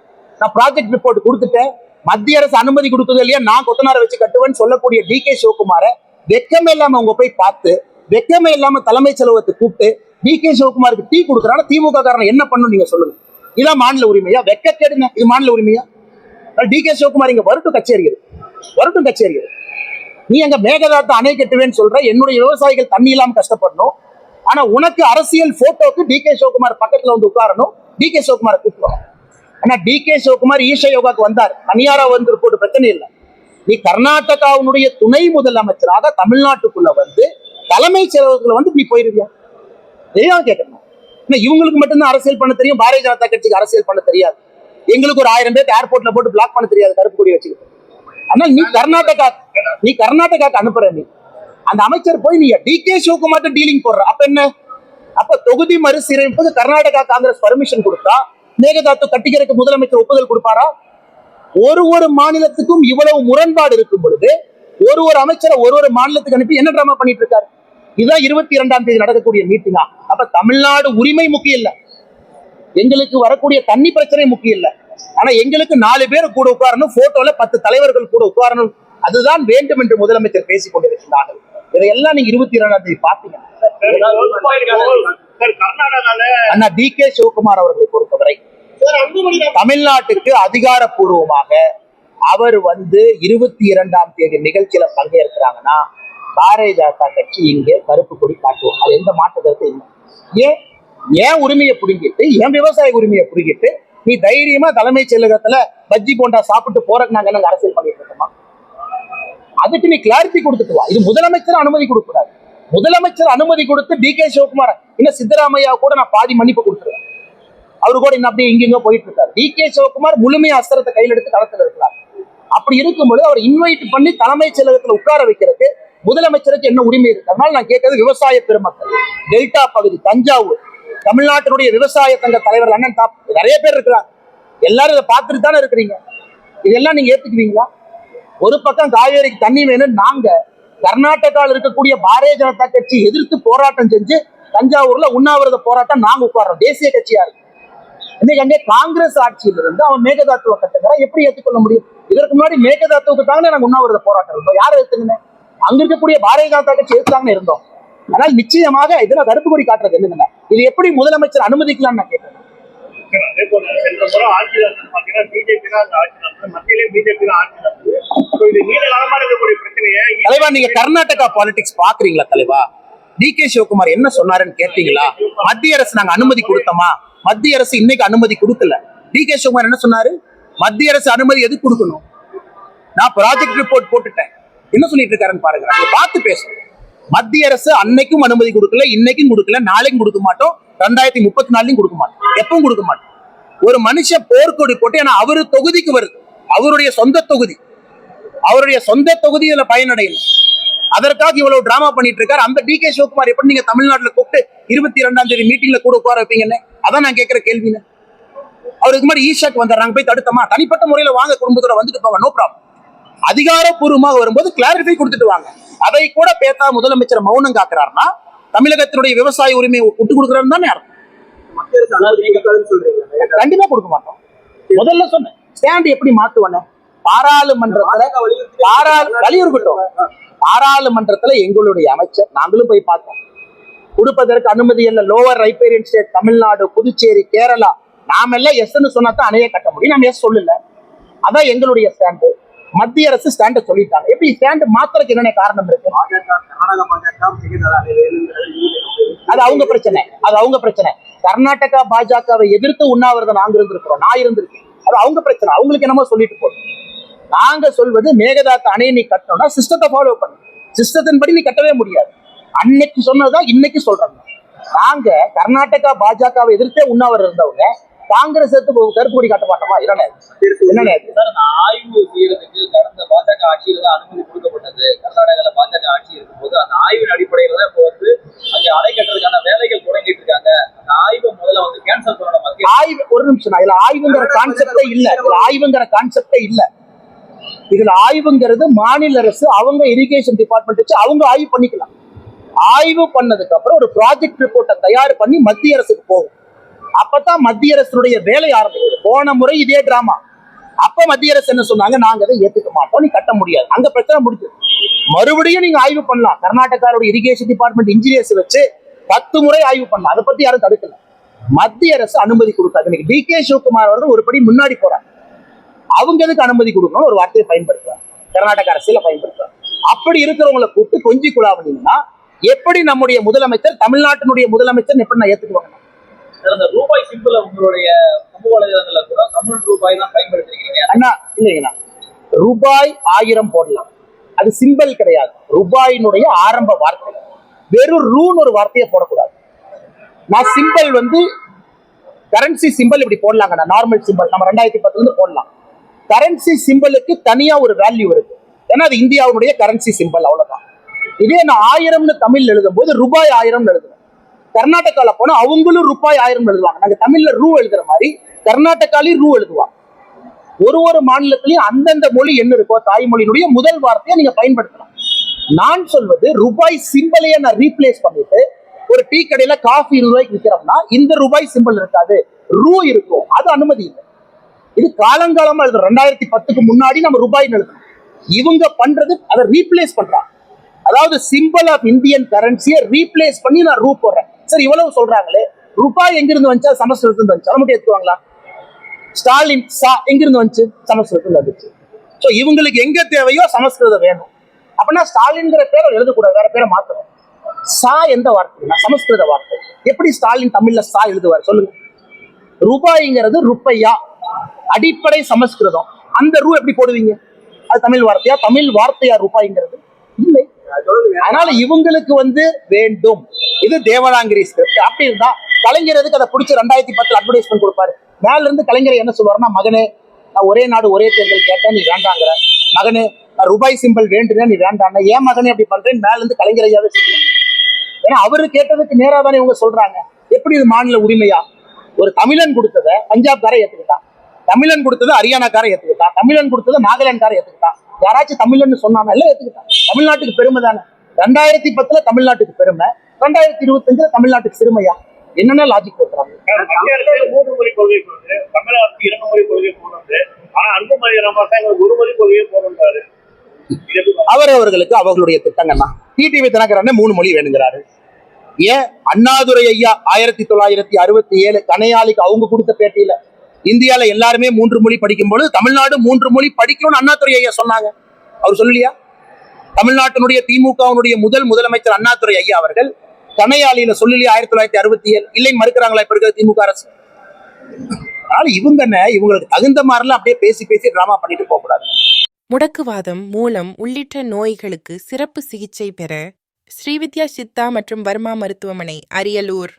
நான் ப்ராஜெக்ட் ரிப்போர்ட் கொடுத்துட்டேன், மத்திய அரசு அனுமதி கொடுக்குது இல்லையா, நான் கொத்தனாரை வச்சு கட்டுவேன்னு சொல்லக்கூடிய டி.கே. சிவகுமாரை வெக்கமே இல்லாம உங்க போய் பார்த்து, வெக்கமே இல்லாம தலைமைச் செலவத்தை கூப்பிட்டு டி.கே. சிவகுமாருக்கு டீ கொடுக்குறாங்க. திமுக காரன் என்ன பண்ணும் நீங்க சொல்லுங்க. இதான் மாநில உரிமையா? வெக்க கேடுங்க. இது மாநில உரிமையா? டி.கே. சிவகுமார் இங்க வரட்டும் கச்சேரிகள், வரட்டும் கச்சேரிகள். நீ அங்க மேகதாத்து அணை கட்டுவேன்னு சொல்ற, என்னுடைய விவசாயிகள் தண்ணி இல்லாம கஷ்டப்படணும். ஆனா உனக்கு அரசியல் போட்டோக்கு டி.கே. சிவகுமார் பக்கத்துல வந்து உட்காரணும், டி.கே. சிவகுமாரை கூப்பிடுவாங்க. ஆனா டி.கே. சிவகுமார் ஈஷா யோகாக்கு வந்தார், தனியாரா வந்து போட்டு பிரச்சனை இல்லை. நீ கர்நாடகாவுடைய துணை முதலமைச்சராக தமிழ்நாட்டுக்குள்ள வந்து தலைமை செயலகத்துல வந்து நீ போயிருவியா? தெரியாம கேட்கணும். இவங்களுக்கு மட்டும்தான் அரசியல் பண்ண தெரியும், பாரதிய ஜனதா கட்சிக்கு அரசியல் பண்ண தெரியாது. எங்களுக்கு ஒரு 1000 பேர் ஏர்போர்ட்ல போட்டு பிளாக் பண்ண தெரியாது, கருப்பு கொடி வச்சுக்கிட்டு. ஆனால் நீ கர்நாடகாக்கு அனுப்புற, நீ அந்த அமைச்சர் போய் நீ டி.கே. சிவகுமார் டீலிங் போடுற. அப்ப என்ன, அப்ப தொகுதி மறுசீரமைப்புக்கு கர்நாடகா காங்கிரஸ் பர்மிஷன் கொடுத்தா மேகதாத்து கட்டிக்கிறதுக்கு முதலமைச்சர் ஒப்புதல் கொடுப்பாரா? ஒரு மாநிலத்துக்கும் இவ்வளவு முரண்பாடு இருக்கும் பொழுது ஒரு அமைச்சரை ஒரு மாநிலத்துக்கு அனுப்பி என்ன டிராமா பண்ணிட்டு இருக்காரு? இதுதான் 22ஆம் தேதி நடக்கக்கூடிய மீட்டிங்கா? அப்ப தமிழ்நாடு உரிமை முக்கியம் இல்ல, எங்களுக்கு வரக்கூடிய தண்ணி பிரச்சனை முக்கியம் இல்ல. ஆனா எங்களுக்கு 4 பேர் கூட உட்காரணும், போட்டோல 10 தலைவர்கள் கூட உட்காரணும், அதுதான் வேண்டும் என்று முதலமைச்சர் பேசிக் கொண்டிருக்கிறார்கள். இதையெல்லாம் நீங்க 22ஆம் தேதி பாத்தீங்க. அண்ணா டி.கே. சிவகுமார் அவர்களை பொறுத்தவரை தமிழ்நாட்டுக்கு அதிகாரப்பூர்வமாக அவர் வந்து 22ஆம் தேதி நிகழ்ச்சியில பங்கேற்கிறாங்கன்னா பாரதிய ஜனதா கட்சி இங்கே கருப்பு கொடி காட்டுவோம். அது எந்த மாற்று கருத்து இல்லை. ஏன் உரிமையை புடுங்கிட்டு, என் விவசாய உரிமையை புடுங்கிட்டு நீ தைரியமா தலைமைச் செயலகத்துல பஜ்ஜி போண்டா சாப்பிட்டு போறதுக்கு நாங்க என்ன அரசியல் பண்ணிட்டு இருக்கோமா? அதுக்கு நீ கிளாரிட்டி கொடுத்துட்டு வா. இது முதலமைச்சர் அனுமதி கொடுக்க கூடாது. முதலமைச்சர் அனுமதி கொடுத்து டி.கே. சிவகுமார் இன்னும் சித்தராமையா கூட நான் பாதி மன்னிப்பு கொடுத்துருவேன். அவரு கூட இன்னும் அப்படியே இங்க போயிட்டு இருக்காரு. டி.கே. சிவகுமார் முழுமையா அஸ்திரத்தை கையில் எடுத்து களத்தில் இருக்கிறார். அப்படி இருக்கும்போது அவர் இன்வைட் பண்ணி தலைமைச் செயலகத்துல உட்கார வைக்கிறதுக்கு முதலமைச்சருக்கு என்ன உரிமை இருக்கு? அதனால நான் கேட்கறது விவசாய பெருமக்கள், டெல்டா பகுதி, தஞ்சாவூர், தமிழ்நாட்டினுடைய விவசாய சங்க தலைவர் அண்ணன் நிறைய பேர் இருக்கிறாங்க. எல்லாரும் இதை பார்த்துட்டு தானே இருக்கிறீங்க. இதெல்லாம் நீங்க ஏத்துக்குவீங்களா? ஒரு பக்கம் காவேரிக்கு தண்ணி வேணும், நாங்க கர்நாடகாவில் இருக்கக்கூடிய பாரதிய ஜனதா கட்சி எதிர்த்து போராட்டம் செஞ்சு தஞ்சாவூர்ல உண்ணாவிரத போராட்டம் நாங்க உட்கார்றோம், தேசிய கட்சியா இருக்கு. இன்னைக்கு அங்கே காங்கிரஸ் ஆட்சியில் இருந்து அவன் மேகதாத்துவ கட்டுங்கிற எப்படி ஏற்றுக்கொள்ள முடியும்? இதற்கு முன்னாடி மேகதாத்துவுக்கு தாங்க நாங்க உண்ணாவிரத போராட்டம் இருந்தோம். யாரை எடுத்துங்க? அங்க இருக்கக்கூடிய பாரதிய ஜனதா கட்சி எடுத்தாங்கன்னு இருந்தோம். ஆனால் நிச்சயமாக இதுல கருப்பு கொடி காட்டுறது என்னங்க, இது எப்படி முதலமைச்சர் அனுமதிக்கலாம்னு நான் கேட்கிறேன். தலைவா, நீங்க கர்நாடகா பாலிடிக்ஸ் பாக்குறீங்களா தலைவா? டி.கே. சிவகுமார் என்ன சொன்னாருன்னு கேட்டீங்களா? மத்திய அரசு நாங்க அனுமதி கொடுத்தோமா? மத்திய அரசு இன்னைக்கு அனுமதி கொடுக்கல. டி.கே. சிவகுமார் என்ன சொன்னாரு? மத்திய அரசு அனுமதி எதுக்கு கொடுக்கணும்? நான் ப்ராஜெக்ட் ரிப்போர்ட் போட்டுட்டேன். என்ன சொல்லிட்டு இருக்காருன்னு பாருங்க, பார்த்து பேசணும். மத்திய அரசு அன்னைக்கும் அனுமதி கொடுக்கல, இன்னைக்கும் கொடுக்கல, நாளைக்கும் கொடுக்க மாட்டோம், 2034 கொடுக்க மாட்டோம், எப்பவும் கொடுக்க மாட்டோம். ஒரு மனுஷன் போர்க்கொடி போட்டு, ஏன்னா அவரு தொகுதிக்கு வருது, அவருடைய சொந்த தொகுதி, அவருடைய சொந்த தொகுதியில பயனடையணும். அதற்காக இவ்வளவு டிராமா பண்ணிட்டு இருக்காரு. அந்த டி.கே. சிவகுமார் எப்படி நீங்க தமிழ்நாட்டுல கூப்பிட்டு 22ஆம் தேதி மீட்டிங்ல கூட உட்கார வைப்பீங்கன்னு அதான் நான் கேட்கிற கேள்வின்னு. அவருக்கு மாதிரி ஈஷாக்கு வந்தாங்க, போய் தடுத்தமா? தனிப்பட்ட முறையில வாங்க, குடும்பத்தோட வந்துட்டு போங்க, நோ ப்ராப்ளம். அதிகாரப்பூர்வமாக வரும்போது கிளாரிஃபை கொடுத்துட்டு வாங்க. அதை கூட பேசா முதலமைச்சர் மௌனம் காக்குறாருன்னா தமிழகத்தினுடைய விவசாய உரிமையை விட்டு கொடுக்குறாருன்னு தானே அர்த்தம். கண்டிப்பா கொடுக்க மாட்டோம். முதல்ல சொன்னேன், ஸ்டாண்ட் எப்படி மாத்துவானே? பாராளுமன்றத்துல வலியுறுத்தட்டும். பாராளுமன்றத்துல எங்களுடைய அமைச்சர், நாங்களும் போய் பார்த்தோம், கொடுப்பதற்கு அனுமதி இல்லை. Lower riparian state Tamil Nadu, Puducherry, Kerala, நாமெல்லாம் எஸ்ன்னு சொன்னா தான் அணையை கட்ட முடியும். நம்ம எஸ் சொல்லல. அதான் எங்களுடைய ஸ்டாண்டு. மத்திய அரசு ஸ்டாண்டை சொல்லிட்டாங்க. எப்படி ஸ்டாண்டு மாத்திரக்கு என்னென்ன காரணம் இருக்கு? அது அவங்க பிரச்சனை, அது அவங்க பிரச்சனை. கர்நாடகா பாஜகவை எதிர்த்து உண்ணாவிரதம் நாங்க இருந்திருக்கிறோம், நான் இருந்திருக்கேன். அது அவங்க பிரச்சனை, அவங்களுக்கு என்னமோ சொல்லிட்டு போதும். நாங்க சொல்வது மேகதாத்து அணையை நீ கட்டணும்னா சிஸ்டத்தை ஃபாலோ பண்ணு. சிஸ்டத்தின் படி நீ கட்டவே முடியாது. அன்னைக்கு சொன்னதுதான் இன்னைக்கு சொல்றாங்க. நாங்க கர்நாடகா பாஜகவை எதிர்த்தே உண்ணாவிரதம் இருந்தவங்க காங்கிரஸ் கருப்பு கொடி காட்ட மாட்டோமா? என்ன ஆய்வு செய்யறதுக்கு கடந்த பாஜக ஆட்சியில தான் அனுமதி கொடுக்கப்பட்டது. கர்நாடகால பாஜக ஆட்சி இருக்கும்போது அந்த ஆய்வின் அடிப்படையில தான் இப்போ வந்து அங்கே அணை கட்டுறதுக்கான வேலைகள் தொடங்கிட்டு இருக்காங்க. அந்த ஆய்வை முதல்ல வந்து கேன்சல் பண்ணணும். மத்திய ஆய்வு ஒரு நிமிஷம், இதுல ஆய்வுங்கிற கான்செப்டே இல்ல. இதுல ஆய்வுங்கிற கான்செப்டே இல்ல. இதுல ஆய்வுங்கிறது மாநில அரசு அவங்க இரிகேஷன் டிபார்ட்மெண்ட் வச்சு அவங்க ஆய்வு பண்ணிக்கலாம். ஆய்வு பண்ணதுக்கு அப்புறம் ஒரு ப்ராஜெக்ட் ரிப்போர்ட்டை தயார் பண்ணி மத்திய அரசுக்கு போகும். அப்பதான் மத்திய அரசுடைய வேலை ஆரம்பிக்குது. போன முறை இதே டிராமா. அப்ப மத்திய அரசு என்ன சொன்னாங்க? நாங்க அதை ஏத்துக்க மாட்டோம், நீ கட்ட முடியாது. அங்க பிரச்சனை முடிஞ்சது. மறுபடியும் நீங்க ஆய்வு பண்ணலாம். கர்நாடகாவோட இரிகேஷன் டிபார்ட்மெண்ட் இன்ஜினியர்ஸ் வச்சு 10 முறை ஆய்வு பண்ணலாம். அதை பத்தி யாரும் தடுக்கல. மத்திய அரசு அனுமதி கொடுத்தாங்க. இன்னைக்கு டி.கே. சிவகுமார் அவர்கள் ஒரு படி முன்னாடி போறாங்க. அவங்க எதுக்கு அனுமதி கொடுக்கணும் ஒரு வார்த்தையை பயன்படுத்துறாங்க. கர்நாடக அரசியல பயன்படுத்துறாங்க. அப்படி இருக்கிறவங்களை கூப்பிட்டு கொஞ்சி குழாவீங்கன்னா எப்படி நம்முடைய முதலமைச்சர், தமிழ்நாட்டினுடைய முதலமைச்சர் எப்படி நான் ஏத்துக்குவாங்க? அந்த ரூபாய் சிம்பிள் உங்களுடைய சமூக வலைதளங்கள்ல கூட தமிழ் ரூபாய் தான் பயன்படுத்திருக்கீங்க. அண்ணா இல்லைங்கண்ணா, ரூபாய் 1000 போடலாம். அது சிம்பிள் கிடையாது. ரூபாயினுடைய ஆரம்ப வார்த்தை. வெறும் ரூன்னு ஒரு வார்த்தையை போடக்கூடாது. நான் சிம்பிள் வந்து கரன்சி சிம்பிள் இப்படி போடலாங்கண்ணா. நார்மல் சிம்பிள் நம்ம 2010 போடலாம். கரன்சி சிம்பிளுக்கு தனியா ஒரு வேல்யூ இருக்கு. ஏன்னா அது இந்தியாவுடைய கரன்சி சிம்பிள், அவ்வளவுதான். இதே நான் 1000ன்னு தமிழ் எழுதும் போது ரூபாய் 1000 எழுதுவேன். கர்நாடகால போனா அவங்களும் ரூபாய் 1000 எழுதுவாங்க. நாங்க தமிழ்ல ரூ எழுதுற மாதிரி கர்நாடகாலையும் ரூ எழுதுவாங்க. ஒரு மாநிலத்திலையும் அந்தந்த மொழி என்ன இருக்கோ தாய்மொழியினுடைய முதல் வார்த்தையை நீங்க பயன்படுத்தலாம். நான் சொல்வது ரூபாய் சிம்பிளையே நான் ரீப்ளேஸ் பண்ணிட்டு ஒரு டீ கடையில காஃபி 20 ரூபாய்க்கு விற்கிறோம்னா இந்த ரூபாய் சிம்பிள் இருக்காது, ரூ இருக்கும். அது அனுமதி இல்லை. இது காலங்காலமா எழுதுறோம். 2010க்கு முன்னாடி நம்ம ரூபாய் எழுதணும். இவங்க பண்றது அதை ரீப்ளேஸ் பண்றாங்க. அதாவது சிம்பிள் ஆஃப் இந்தியன் கரன்சியை ரீப்ளேஸ் பண்ணி நான் ரூ போடுறேன். சரி, இவ்வளவு சொல்றாங்களே, ரூபாய் எங்கிருந்து வந்துச்சா? சமஸ்கிருதத்துல வந்துச்சு. அதை மட்டும் எடுத்துவாங்களா? ஸ்டாலின் சா எங்கிருந்து வந்துச்சு? சமஸ்கிருதத்துல வந்துச்சு. ஸோ இவங்களுக்கு எங்க தேவையோ சமஸ்கிருதம் வேணும். அப்படின்னா ஸ்டாலின்ங்கிற பேரை எழுதக்கூடாது, வேற பேரை மாத்தணும். சா எந்த வார்த்தை? சமஸ்கிருத வார்த்தை. எப்படி ஸ்டாலின் தமிழ்ல சா எழுதுவார் சொல்லுங்க? ரூபாய்ங்கிறது ருப்பையா, அடிப்படை சமஸ்கிருதம். அந்த ரூ எப்படி போடுவீங்க? அது தமிழ் வார்த்தையா? தமிழ் வார்த்தையா ரூபாய்ங்கிறது? இல்லை. அதனால இவங்களுக்கு வந்து வேண்டும். இது தேவனாங்கிரி ஸ்கிரிப்ட். அப்படி இருந்தா கலைஞருக்கு அதை பிடிச்சி 2010 அட்வர்டைஸ்மெண்ட் கொடுப்பாரு. மேல இருந்து கலைஞர் என்ன சொல்லுவாருன்னா, மகனே நான் ஒரே நாடு ஒரே தேர்தல் கேட்டேன், நீ வேண்டாங்கிற. மகனே நான் ரூபாய் சிம்பிள் வேண்டுனேன், நீ வேண்டான. ஏன் மகனே அப்படி பண்றேன்னு மேல இருந்து கலைஞரையாவே சொல்லுவாங்க. ஏன்னா அவரு கேட்டதுக்கு நேரா தானே இவங்க சொல்றாங்க. எப்படி இது மாநில உரிமையா? ஒரு தமிழன் கொடுத்ததை பஞ்சாப்காரை ஏத்துக்கிட்டான், தமிழன் கொடுத்ததை ஹரியானாக்காரை ஏத்துக்கிட்டான், தமிழன் கொடுத்ததை நாகாலாந்துக்காரை ஏத்துக்கிட்டான். யாராச்சும் தமிழன் சொன்னாங்க எல்லாம் ஏத்துக்கிட்டான். தமிழ்நாட்டுக்கு பெருமை தானே. 2010 தமிழ்நாட்டுக்கு பெருமை, 2025 தமிழ்நாட்டுக்கு சிறுமையா? என்னென்ன லாஜிக் போட்டுறாங்க? மத்திய அரசு 3 மொழி கொள்கை போடுது, தமிழக அரசு 2 மொழி கொள்கை போடுறது. ஆனா அன்புமணி ராமதாஸ் எங்களுக்கு 1 மொழி கொள்கையை போடுறாரு. அவர்களுக்கு அவர்களுடைய திட்டங்கள்னா டிடிவி தினகரன் 3 மொழி வேணுங்கிறாரு. ஏன் அண்ணாதுரை ஐயா 1967 கனையாளிக்கு அவங்க கொடுத்த பேட்டியில இந்தியால எல்லாருமே 3 மொழி படிக்கும் பொழுது தமிழ்நாடு 3 மொழி படிக்கணும்னு அண்ணாதுரை ஐயா சொன்னாங்க. அவர் சொல்லலையா? தமிழ்நாட்டினுடைய திமுகவினுடைய முதலமைச்சர் அண்ணாதுரை ஐயா அவர்கள் கனையாளியில சொல்லலையா 1967? இல்லை மறுக்கிறாங்களா இப்ப இருக்கிற திமுக அரசு? அதனால இவங்களுக்கு தகுந்த மாதிரிலாம் அப்படியே பேசி டிராமா பண்ணிட்டு போக கூடாது. முடக்குவாதம், மூலம் உள்ளிட்ட நோய்களுக்கு சிறப்பு சிகிச்சை பெற ஸ்ரீவித்யா சித்தா மற்றும் வர்மா மருத்துவமனை, அரியலூர்.